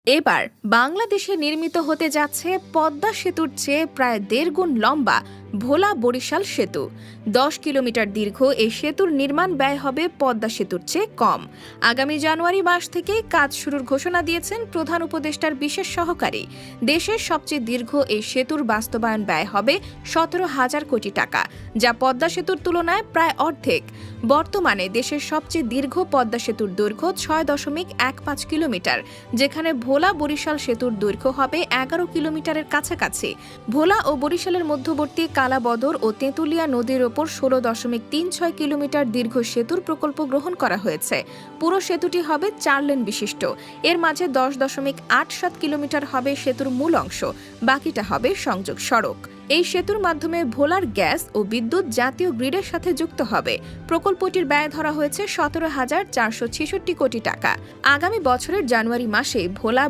এবার বাংলাদেশে নির্মিত হতে যাচ্ছে পদ্মা সেতুর চেয়ে প্রায় ১.৫ গুণ লম্বা ভোলা বরিশাল সেতু। ১০ কিলোমিটার দীর্ঘ এই সেতুর নির্মাণ ব্যয় হবে পদ্মা সেতুর চেয়ে কম। আগামী জানুয়ারি মাস থেকেই কাজ শুরুর ঘোষণা দিয়েছেন প্রধান উপদেষ্টার বিশেষ সহকারী। দেশের সবচেয়ে দীর্ঘ এই সেতুর বাস্তবায়ন ব্যয় হবে ১৭,০০০ কোটি টাকা, যা পদ্মা সেতুর তুলনায় প্রায় অর্ধেক। বর্তমানে দেশের সবচেয়ে দীর্ঘ পদ্মা সেতুর দৈর্ঘ্য ৬.১৫ কিলোমিটার, যেখানে ভোলা বরিশাল সেতুর দৈর্ঘ্য হবে ১১ কিলোমিটারের কাছাকাছি। ভোলা ও বরিশালের মধ্যবর্তী কালাবদর ও তেঁতুলিয়া নদীর ওপর ১৬.৩৬ কিলোমিটার দীর্ঘ সেতুর প্রকল্প গ্রহণ করা হয়েছে। পুরো সেতুটি হবে ৪ লেন বিশিষ্ট। এর মাঝে ১০.৮৭ কিলোমিটার হবে সেতুর মূল অংশ, বাকিটা হবে সংযোগ সড়ক। এই সেতুর মাধ্যমে ভোলার গ্যাস ও বিদ্যুৎ জাতীয় গ্রিডের সাথে যুক্ত হবে। প্রকল্পটির ব্যয় ধরা হয়েছে ১৭,৪৬৬ কোটি টাকা। আগামী বছরের জানুয়ারি মাসে ভোলা